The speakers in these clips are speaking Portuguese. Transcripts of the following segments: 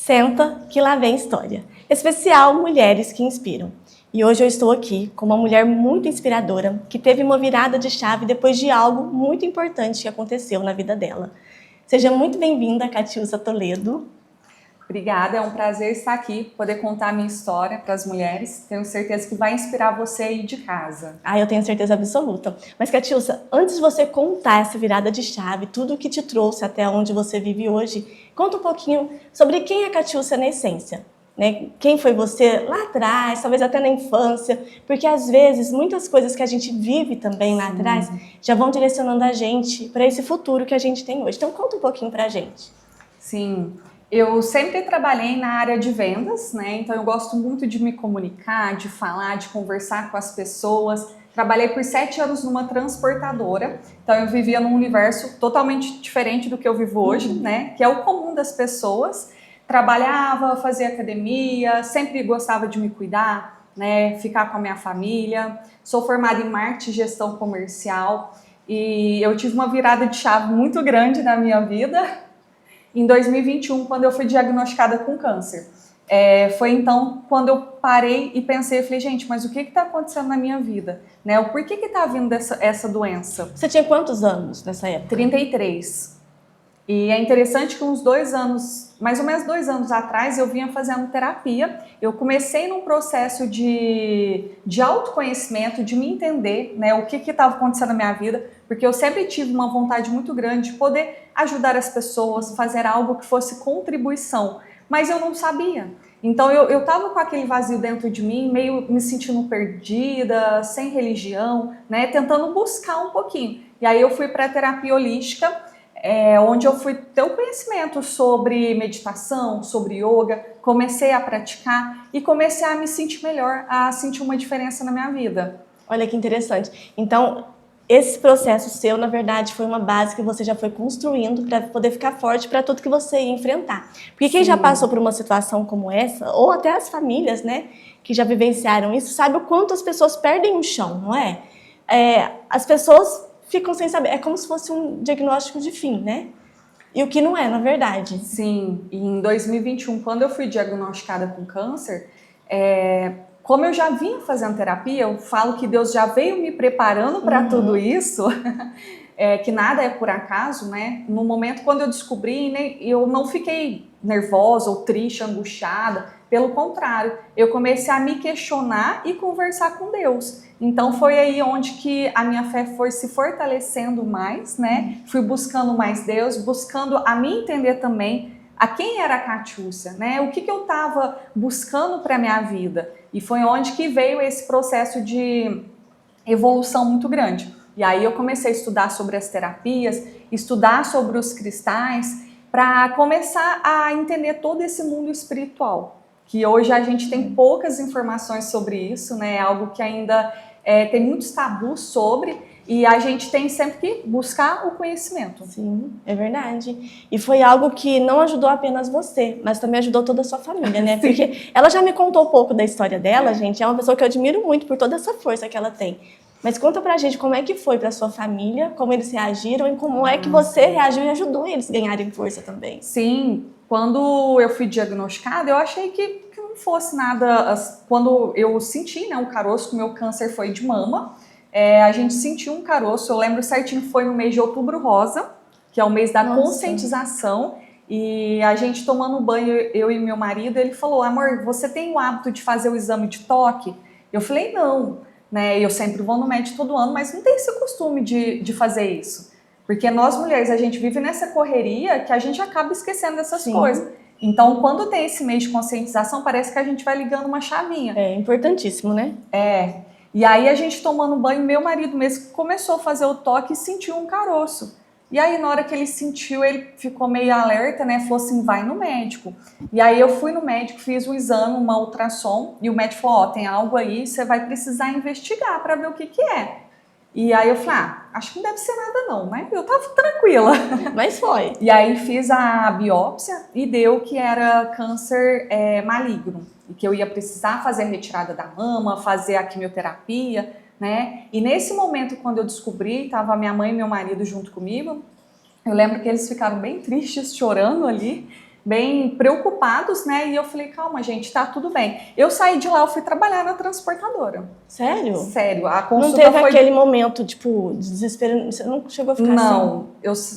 Senta que lá vem história. Especial Mulheres que Inspiram. E hoje eu estou aqui com uma mulher muito inspiradora que teve uma virada de chave depois de algo muito importante que aconteceu na vida dela. Seja muito bem-vinda, Catiúcia Toledo. Obrigada, é um prazer estar aqui, poder contar a minha história para as mulheres. Tenho certeza que vai inspirar você aí de casa. Eu tenho certeza absoluta. Mas, Catiúcia, antes de você contar essa virada de chave, tudo o que te trouxe até onde você vive hoje, conta um pouquinho sobre quem é a Catiúcia na essência. Né? Quem foi você lá atrás, talvez até na infância, porque às vezes muitas coisas que a gente vive também lá atrás já vão direcionando a gente para esse futuro que a gente tem hoje. Então conta um pouquinho pra gente. Sim, eu sempre trabalhei na área de vendas, né? Então eu gosto muito de me comunicar, de falar, de conversar com as pessoas. Trabalhei por 7 anos numa transportadora, então eu vivia num universo totalmente diferente do que eu vivo hoje, né? Que é o comum das pessoas. Trabalhava, fazia academia, sempre gostava de me cuidar, né? Ficar com a minha família. Sou formada em marketing e gestão comercial e eu tive uma virada de chave muito grande na minha vida em 2021, quando eu fui diagnosticada com câncer. Foi então quando eu parei e pensei, eu falei, gente, mas o que está acontecendo na minha vida? Né? O porquê que está vindo essa doença? Você tinha quantos anos nessa época? 33. E é interessante que uns 2 anos, mais ou menos 2 anos atrás, eu vinha fazendo terapia. Eu comecei num processo de autoconhecimento, de me entender, né, o que estava acontecendo na minha vida, porque eu sempre tive uma vontade muito grande de poder ajudar as pessoas, fazer algo que fosse contribuição, mas eu não sabia. Então eu estava com aquele vazio dentro de mim, meio me sentindo perdida, sem religião, né, tentando buscar um pouquinho. E aí eu fui para a terapia holística, onde eu fui ter o conhecimento sobre meditação, sobre yoga, comecei a praticar e comecei a me sentir melhor, a sentir uma diferença na minha vida. Olha que interessante. Então, esse processo seu, na verdade, foi uma base que você já foi construindo para poder ficar forte para tudo que você ia enfrentar. Porque quem já passou por uma situação como essa, ou até as famílias, né, que já vivenciaram isso, sabe o quanto as pessoas perdem o chão, não é? As pessoas ficam sem saber, é como se fosse um diagnóstico de fim, né? E o que não é, na verdade. Sim, e em 2021, quando eu fui diagnosticada com câncer, como eu já vinha fazendo terapia, eu falo que Deus já veio me preparando para tudo isso, que nada é por acaso, né? No momento quando eu descobri, né, eu não fiquei nervosa ou triste, angustiada, pelo contrário, eu comecei a me questionar e conversar com Deus. Então foi aí onde que a minha fé foi se fortalecendo mais, né? Fui buscando mais Deus, buscando a me entender também a quem era a Catiúcia, né? O que eu estava buscando para a minha vida. E foi onde que veio esse processo de evolução muito grande. E aí eu comecei a estudar sobre as terapias, estudar sobre os cristais, para começar a entender todo esse mundo espiritual, que hoje a gente tem poucas informações sobre isso, né? É algo que ainda tem muitos tabus sobre, e a gente tem sempre que buscar o conhecimento. Sim, é verdade. E foi algo que não ajudou apenas você, mas também ajudou toda a sua família, né? Porque ela já me contou um pouco da história dela, gente. É uma pessoa que eu admiro muito por toda essa força que ela tem. Mas conta pra gente como é que foi pra sua família, como eles reagiram e como é que você reagiu e ajudou eles a ganharem força também. Sim, quando eu fui diagnosticada, eu achei que não fosse nada. Quando eu senti, né, um caroço, que o meu câncer foi de mama, a gente sentiu um caroço, eu lembro certinho que foi no mês de Outubro Rosa, que é o mês da conscientização, e a gente tomando banho, eu e meu marido, ele falou, amor, você tem o hábito de fazer o exame de toque? Eu falei, não, né, eu sempre vou no médico todo ano, mas não tem esse costume de fazer isso. Porque nós mulheres, a gente vive nessa correria que a gente acaba esquecendo dessas coisas. Então, quando tem esse mês de conscientização, parece que a gente vai ligando uma chavinha. É importantíssimo, né? E aí a gente tomando banho, meu marido mesmo começou a fazer o toque e sentiu um caroço. E aí na hora que ele sentiu, ele ficou meio alerta, né? Falou assim, vai no médico. E aí eu fui no médico, fiz um exame, uma ultrassom, e o médico falou, ó, tem algo aí, você vai precisar investigar para ver o que é. E aí eu falei, acho que não deve ser nada não, né? Eu tava tranquila. Mas foi. E aí fiz a biópsia e deu que era câncer maligno. E que eu ia precisar fazer a retirada da mama, fazer a quimioterapia, né? E nesse momento, quando eu descobri, tava minha mãe e meu marido junto comigo, eu lembro que eles ficaram bem tristes, chorando ali. bem preocupados, né? E eu falei, calma, gente, tá tudo bem. Eu saí de lá, eu fui trabalhar na transportadora. Sério? Sério, a consulta não teve foi... aquele momento, tipo, de desespero? Você não chegou a ficar assim? Não,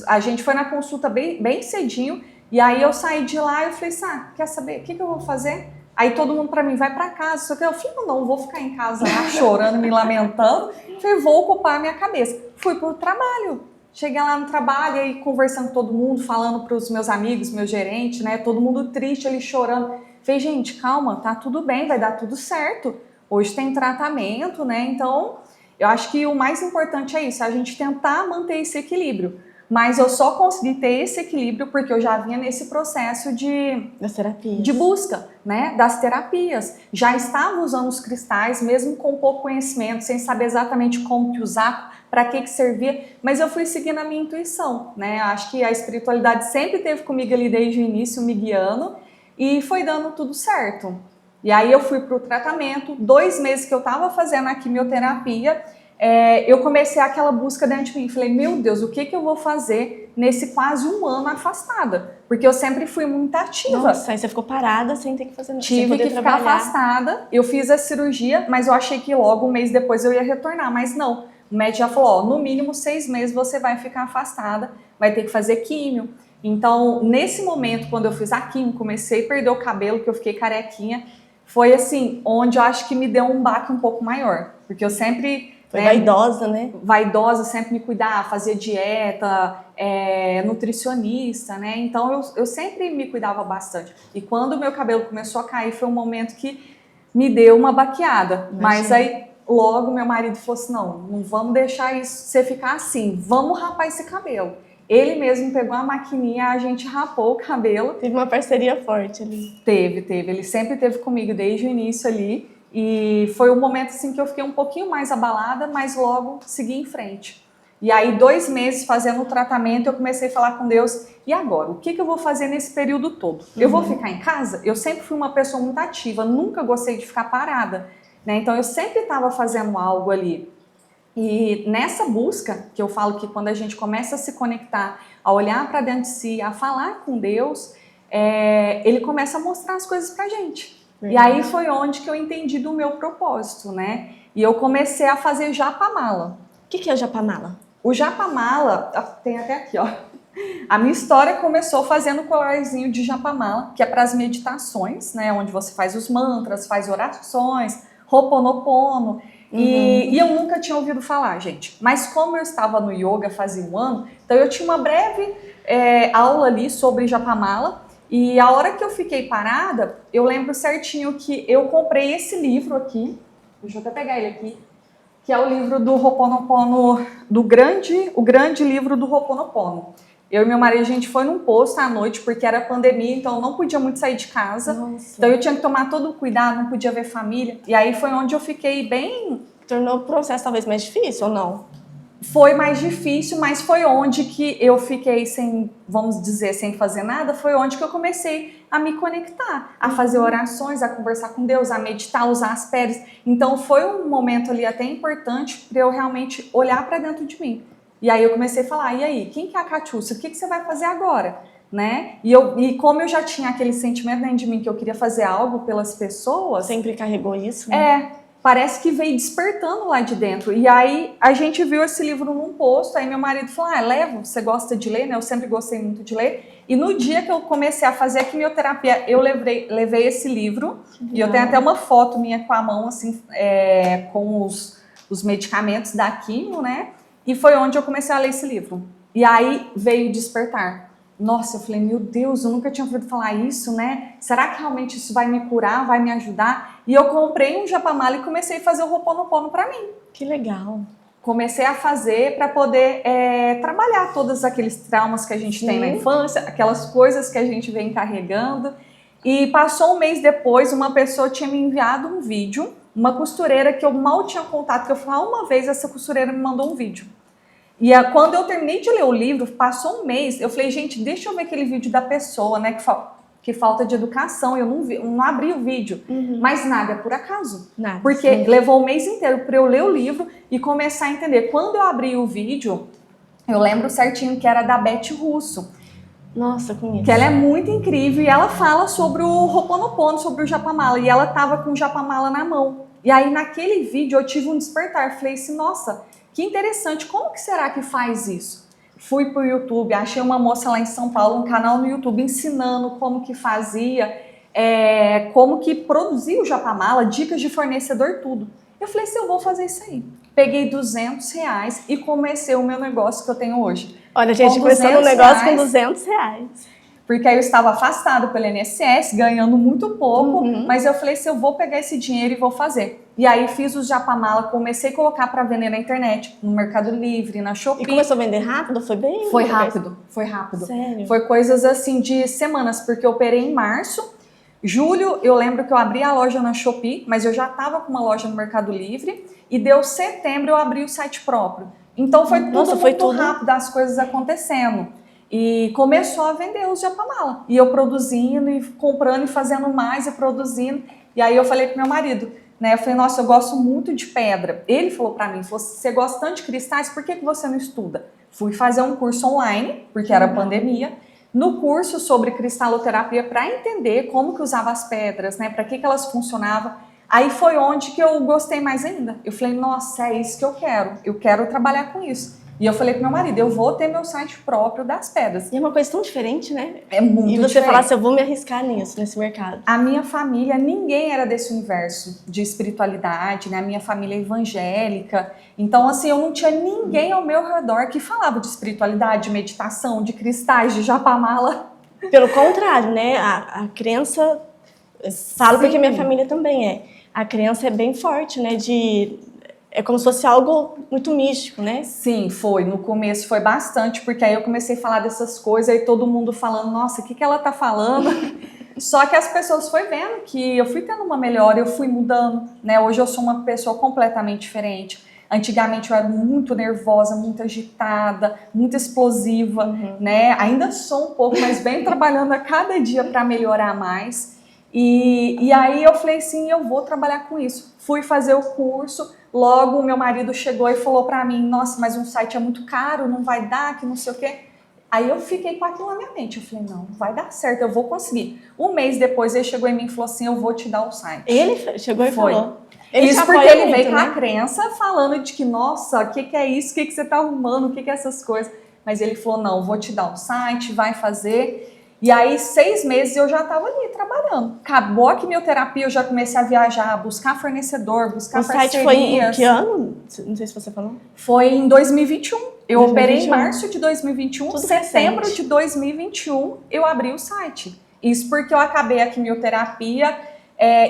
a gente foi na consulta bem cedinho, e aí eu saí de lá e eu falei, quer saber, o que eu vou fazer? Aí todo mundo pra mim, vai pra casa, só que eu falei, não vou ficar em casa lá chorando, me lamentando, falei, vou ocupar a minha cabeça. Fui pro trabalho. Cheguei lá no trabalho, e aí conversando com todo mundo, falando para os meus amigos, meu gerente, né? Todo mundo triste ali, chorando. Falei, gente, calma, tá tudo bem, vai dar tudo certo. Hoje tem tratamento, né? Então, eu acho que o mais importante é isso, a gente tentar manter esse equilíbrio. Mas eu só consegui ter esse equilíbrio porque eu já vinha nesse processo das terapias, de busca, né, das terapias. Já estava usando os cristais, mesmo com pouco conhecimento, sem saber exatamente como que usar, para que servia, mas eu fui seguindo a minha intuição, né? Acho que a espiritualidade sempre esteve comigo ali desde o início, me guiando, e foi dando tudo certo. E aí eu fui para o tratamento, 2 meses que eu estava fazendo a quimioterapia, eu comecei aquela busca dentro de mim. Falei, meu Deus, o que eu vou fazer nesse quase 1 ano afastada? Porque eu sempre fui muito ativa. Nossa, aí você ficou parada sem ter que fazer nada. Tive que ficar afastada. Eu fiz a cirurgia, mas eu achei que logo 1 mês depois eu ia retornar, mas não. O médico já falou, ó, no mínimo 6 meses você vai ficar afastada, vai ter que fazer químio. Então, nesse momento, quando eu fiz a químio, comecei a perder o cabelo, que eu fiquei carequinha, foi assim, onde eu acho que me deu um baque um pouco maior. Porque eu sempre... Foi vaidosa, né? Vaidosa, sempre me cuidar, fazia dieta, nutricionista, né? Então eu sempre me cuidava bastante. E quando o meu cabelo começou a cair, foi um momento que me deu uma baqueada. Mas aí logo meu marido falou assim, não vamos deixar isso, você ficar assim, vamos rapar esse cabelo. Ele mesmo pegou a maquininha, a gente rapou o cabelo. Teve uma parceria forte ali. Teve. Ele sempre esteve comigo desde o início ali. E foi um momento assim que eu fiquei um pouquinho mais abalada, mas logo segui em frente. E aí 2 meses fazendo o tratamento, eu comecei a falar com Deus, e agora? O que eu vou fazer nesse período todo? Eu vou ficar em casa? Eu sempre fui uma pessoa muito ativa, nunca gostei de ficar parada, né? Então eu sempre estava fazendo algo ali. E nessa busca, que eu falo que quando a gente começa a se conectar, a olhar para dentro de si, a falar com Deus, ele começa a mostrar as coisas pra gente. E aí foi onde que eu entendi do meu propósito, né? E eu comecei a fazer japamala. O que é o japamala? O japamala, tem até aqui, ó. A minha história começou fazendo o colarzinho de japamala, que é para as meditações, né? Onde você faz os mantras, faz orações, Ho'oponopono. E eu nunca tinha ouvido falar, gente. Mas como eu estava no yoga fazia 1 ano, então eu tinha uma breve aula ali sobre japamala. E a hora que eu fiquei parada, eu lembro certinho que eu comprei esse livro aqui, deixa eu até pegar ele aqui, que é o livro do Ho'oponopono, o grande livro do Ho'oponopono. Eu e meu marido, a gente foi num posto à noite, porque era pandemia, então eu não podia muito sair de casa. Nossa. Então eu tinha que tomar todo o cuidado, não podia ver família. E aí foi onde eu fiquei bem... Tornou o processo talvez mais difícil ou não? Foi mais difícil, mas foi onde que eu fiquei sem, vamos dizer, sem fazer nada, foi onde que eu comecei a me conectar, a fazer orações, a conversar com Deus, a meditar, usar as pedras. Então foi um momento ali até importante para eu realmente olhar para dentro de mim. E aí eu comecei a falar, e aí, quem que é a Catiúcia? O que você vai fazer agora? Né? E como eu já tinha aquele sentimento dentro de mim que eu queria fazer algo pelas pessoas... Sempre carregou isso, né? Parece que veio despertando lá de dentro. E aí a gente viu esse livro num posto, aí meu marido falou, leva, você gosta de ler, né? Eu sempre gostei muito de ler. E no dia que eu comecei a fazer a quimioterapia, eu levei esse livro, e eu tenho até uma foto minha com a mão, assim, com os medicamentos da quimio, né? E foi onde eu comecei a ler esse livro. E aí veio despertar. Nossa, eu falei, meu Deus, eu nunca tinha ouvido falar isso, né? Será que realmente isso vai me curar, vai me ajudar? E eu comprei um japamala e comecei a fazer o Ho'oponopono pra mim. Que legal. Comecei a fazer para poder trabalhar todos aqueles traumas que a gente tem na infância, aquelas coisas que a gente vem carregando. E passou 1 mês depois, uma pessoa tinha me enviado um vídeo, uma costureira que eu mal tinha contato, que eu falei, uma vez essa costureira me mandou um vídeo. E quando eu terminei de ler o livro, passou 1 mês, eu falei, gente, deixa eu ver aquele vídeo da pessoa, né, que falta de educação, eu não abri o vídeo, mas nada é por acaso. Nada, porque levou 1 mês inteiro para eu ler o livro e começar a entender. Quando eu abri o vídeo, eu lembro certinho que era da Beth Russo. Nossa, conheço. Que ela é muito incrível e ela fala sobre o Ho'oponopono, sobre o Japamala. E ela tava com o Japamala na mão. E aí naquele vídeo eu tive um despertar. Falei assim, nossa, que interessante, como que será que faz isso? Fui pro YouTube, achei uma moça lá em São Paulo, um canal no YouTube ensinando como que fazia, como que produzia o Japamala, dicas de fornecedor, tudo. Eu falei assim, eu vou fazer isso aí. Peguei R$200 e comecei o meu negócio que eu tenho hoje. Olha, a gente começou um negócio com R$200. Porque aí eu estava afastado pelo INSS, ganhando muito pouco, mas eu falei assim, eu vou pegar esse dinheiro e vou fazer. E aí fiz os Japamala, comecei a colocar para vender na internet, no Mercado Livre, na Shopee. E começou a vender rápido? Foi bem? Foi rápido, foi rápido. Sério? Foi coisas assim de semanas, porque eu operei em março. Julho, eu lembro que eu abri a loja na Shopee, mas eu já estava com uma loja no Mercado Livre. E deu setembro, eu abri o site próprio. Então foi tudo muito rápido, as coisas acontecendo. E começou a vender os Japamala. E eu produzindo, e comprando, e fazendo mais, e produzindo. E aí eu falei pro meu marido, né? Eu falei, nossa, eu gosto muito de pedra. Ele falou pra mim, falou, você gosta tanto de cristais, por que você não estuda? Fui fazer um curso online, porque era pandemia. No curso sobre cristaloterapia, para entender como que usava as pedras, né? Para que elas funcionavam. Aí foi onde que eu gostei mais ainda. Eu falei, nossa, é isso que eu quero trabalhar com isso. E eu falei pro meu marido, eu vou ter meu site próprio das pedras. E é uma coisa tão diferente, né? É muito diferente. E você falar assim, eu vou me arriscar nisso, nesse mercado. A minha família, ninguém era desse universo de espiritualidade, né? A minha família é evangélica. Então, assim, eu não tinha ninguém ao meu redor que falava de espiritualidade, de meditação, de cristais, de Japamala. Pelo contrário, né? A crença... Falo porque minha família também é. A crença é bem forte, né? É como se fosse algo muito místico, né? Sim, foi. No começo foi bastante, porque aí eu comecei a falar dessas coisas e todo mundo falando, nossa, o que ela tá falando? Só que as pessoas foi vendo que eu fui tendo uma melhora, eu fui mudando, né? Hoje eu sou uma pessoa completamente diferente. Antigamente eu era muito nervosa, muito agitada, muito explosiva, né? Ainda sou um pouco, mas venho trabalhando a cada dia para melhorar mais. E aí eu falei assim, eu vou trabalhar com isso. Fui fazer o curso, logo o meu marido chegou e falou pra mim, nossa, mas um site é muito caro, não vai dar, que não sei o quê. Aí eu fiquei com aquilo na minha mente, eu falei, não, vai dar certo, eu vou conseguir. Um mês depois ele chegou em mim e falou assim, eu vou te dar o site. Ele chegou e falou. Isso porque ele veio com a crença falando de que, nossa, o que é isso, o que você tá arrumando, o que é essas coisas. Mas ele falou, não, vou te dar o site, vai fazer. E aí, 6 meses eu já estava ali trabalhando. Acabou a quimioterapia, eu já comecei a viajar, buscar fornecedor, buscar parcerias. O site foi em que ano? Não sei se você falou. Foi em 2021. Eu operei em março de 2021, setembro de 2021 eu abri o site. Isso porque eu acabei a quimioterapia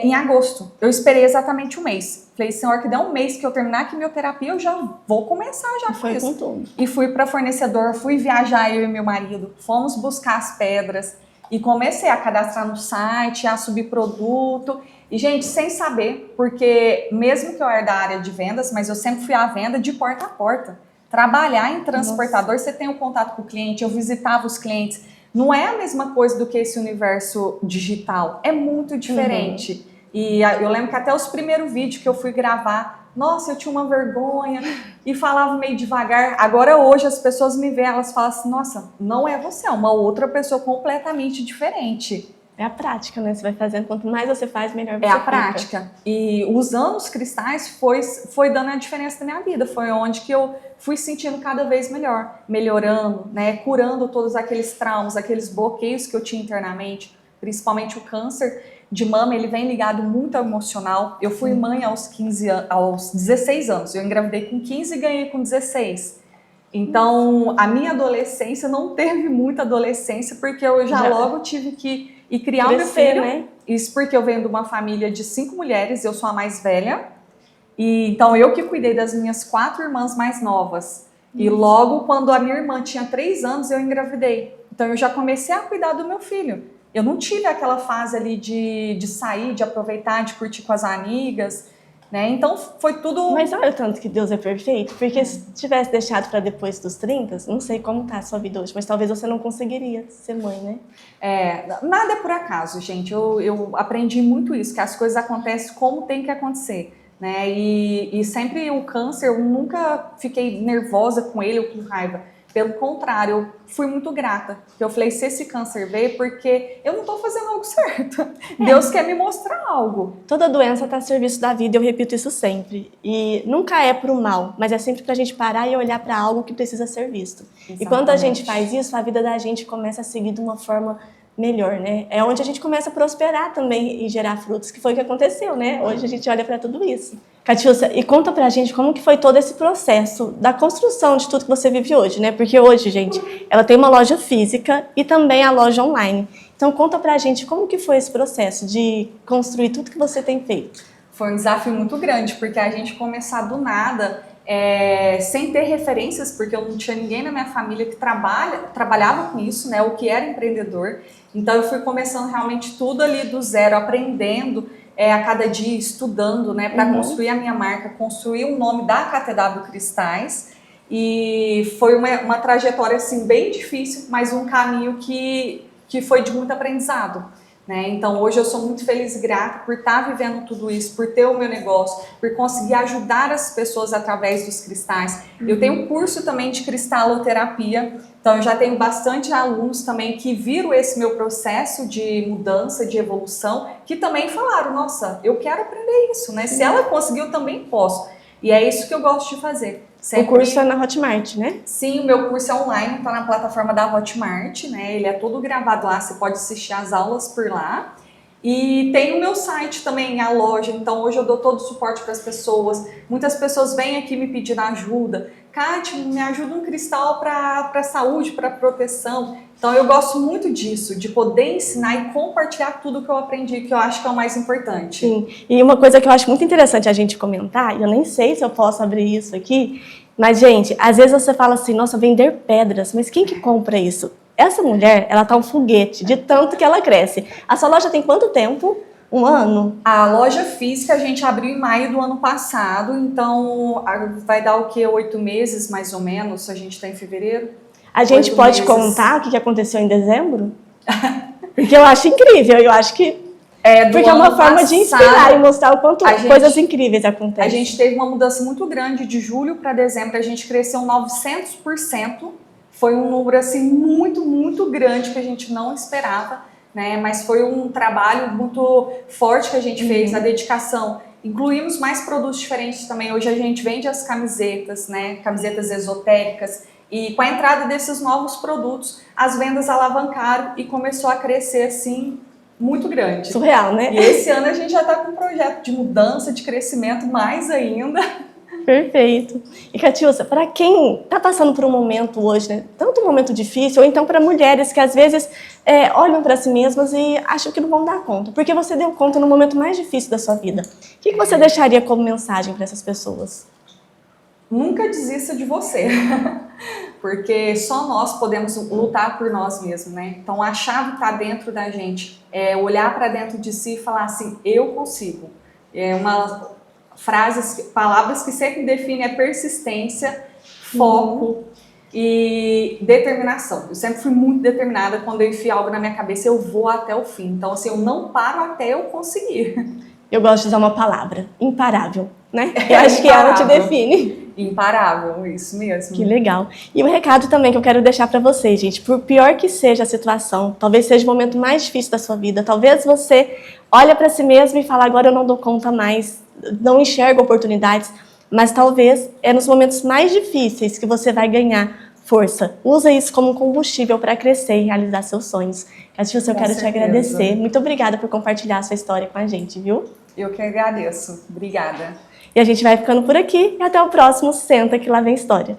em agosto. Eu esperei exatamente um mês. Falei, senhor, que der um mês que eu terminar a quimioterapia, eu já vou começar já com isso. Com tudo. E fui para fornecedor, fui viajar eu e meu marido, fomos buscar as pedras e comecei a cadastrar no site, a subir produto. E, gente, sem saber, porque mesmo que eu era da área de vendas, mas eu sempre fui à venda de porta a porta. Trabalhar em transportador, você tem um contato com o cliente, eu visitava os clientes. Não é a mesma coisa do que esse universo digital, é muito diferente. E eu lembro que até os primeiros vídeos que eu fui gravar, nossa, eu tinha uma vergonha e falava meio devagar. Agora hoje as pessoas me veem, elas falam assim, nossa, não é você, é uma outra pessoa completamente diferente. É a prática, né? Você vai fazendo, quanto mais você faz, melhor você fica. É a prática. E usando os cristais foi dando a diferença na minha vida. Foi onde que eu fui sentindo cada vez melhor, melhorando, né? Curando todos aqueles traumas, aqueles bloqueios que eu tinha internamente, principalmente o câncer de mama, ele vem ligado muito ao emocional. Eu fui mãe aos 16 anos. Eu engravidei com 15 e ganhei com 16. Então, a minha adolescência não teve muita adolescência, porque eu já logo tive que criar o meu filho. Né? Isso porque eu venho de uma família de 5 mulheres, eu sou a mais velha. E então, eu que cuidei das minhas 4 irmãs mais novas. E logo, quando a minha irmã tinha 3 anos, eu engravidei. Então, eu já comecei a cuidar do meu filho. Eu não tive aquela fase ali de sair, de aproveitar, de curtir com as amigas, né? Então foi tudo... Mas olha o tanto que Deus é perfeito, porque se tivesse deixado para depois dos 30, não sei como tá a sua vida hoje, mas talvez você não conseguiria ser mãe, né? Nada é por acaso, gente. Eu aprendi muito isso, que as coisas acontecem como tem que acontecer, né? E sempre o câncer, eu nunca fiquei nervosa com ele ou com raiva. Pelo contrário, eu fui muito grata. Eu falei, se esse câncer veio, porque eu não estou fazendo algo certo. Deus quer me mostrar algo. Toda doença está a serviço da vida, eu repito isso sempre. E nunca é para o mal, mas é sempre para a gente parar e olhar para algo que precisa ser visto. Exatamente. E quando a gente faz isso, a vida da gente começa a seguir de uma forma melhor, né? É onde a gente começa a prosperar também e gerar frutos, que foi o que aconteceu, né? Hoje a gente olha para tudo isso. Catiúcia, e conta pra gente como que foi todo esse processo da construção de tudo que você vive hoje, né? Porque hoje, gente, ela tem uma loja física e também a loja online. Então conta pra gente como que foi esse processo de construir tudo que você tem feito. Foi um desafio muito grande, porque a gente começar do nada, sem ter referências, porque eu não tinha ninguém na minha família que trabalhava com isso, né? O que era empreendedor. Então eu fui começando realmente tudo ali do zero, aprendendo a cada dia, estudando, né, para construir a minha marca, construir o nome da KTW Cristais. E foi uma trajetória assim bem difícil, mas um caminho que foi de muito aprendizado. Né? Então hoje eu sou muito feliz e grata por estar vivendo tudo isso, por ter o meu negócio, por conseguir ajudar as pessoas através dos cristais. Eu tenho um curso também de cristaloterapia, então eu já tenho bastante alunos também que viram esse meu processo de mudança, de evolução, que também falaram, nossa, eu quero aprender isso, né? Se ela conseguiu, eu também posso. E é isso que eu gosto de fazer. Sempre... O curso é na Hotmart, né? Sim, o meu curso é online, está na plataforma da Hotmart, né? Ele é todo gravado lá, você pode assistir as aulas por lá. E tem o meu site também, a loja, então hoje eu dou todo o suporte para as pessoas. Muitas pessoas vêm aqui me pedindo ajuda. Kátia, me ajuda um cristal para saúde, para proteção. Então eu gosto muito disso, de poder ensinar e compartilhar tudo que eu aprendi, que eu acho que é o mais importante. Sim, e uma coisa que eu acho muito interessante a gente comentar, e eu nem sei se eu posso abrir isso aqui, mas gente, às vezes você fala assim, nossa, vender pedras, mas quem que compra isso? Essa mulher, ela tá um foguete, de tanto que ela cresce. A sua loja tem quanto tempo? Um ano? A loja física a gente abriu em maio do ano passado, então vai dar o quê? 8 meses mais ou menos, a gente está em fevereiro. A gente pode contar o que aconteceu em dezembro? Porque eu acho incrível, eu acho que... porque é uma forma de inspirar e mostrar o quanto coisas incríveis acontecem. A gente teve uma mudança muito grande de julho para dezembro, a gente cresceu 900%. Foi um número assim muito, muito grande que a gente não esperava, né? Mas foi um trabalho muito forte que a gente fez, a dedicação. Incluímos mais produtos diferentes também. Hoje a gente vende as camisetas, né? Camisetas esotéricas. E com a entrada desses novos produtos, as vendas alavancaram e começou a crescer assim muito grande. Surreal, né? E esse ano a gente já está com um projeto de mudança, de crescimento mais ainda. Perfeito. E Catiúcia, para quem está passando por um momento hoje, né, tanto um momento difícil, ou então para mulheres que às vezes olham para si mesmas e acham que não vão dar conta, porque você deu conta no momento mais difícil da sua vida. O que você deixaria como mensagem para essas pessoas? Nunca desista de você, porque só nós podemos lutar por nós mesmos, né? Então a chave está dentro da gente, olhar para dentro de si e falar assim, eu consigo. Palavras que sempre definem a persistência, foco e determinação. Eu sempre fui muito determinada, quando eu enfio algo na minha cabeça, eu vou até o fim. Então, assim, eu não paro até eu conseguir. Eu gosto de usar uma palavra, imparável, né? Eu acho que ela te define. Imparável, isso mesmo. Que legal. E o recado também que eu quero deixar para vocês, gente, por pior que seja a situação, talvez seja o momento mais difícil da sua vida, talvez você olha para si mesmo e fala, agora eu não dou conta mais, não enxergo oportunidades, mas talvez é nos momentos mais difíceis que você vai ganhar força. Usa isso como um combustível para crescer e realizar seus sonhos. Catiúcia, eu quero te agradecer. Muito obrigada por compartilhar a sua história com a gente, viu? Eu que agradeço. Obrigada. E a gente vai ficando por aqui e até o próximo Senta que lá vem história.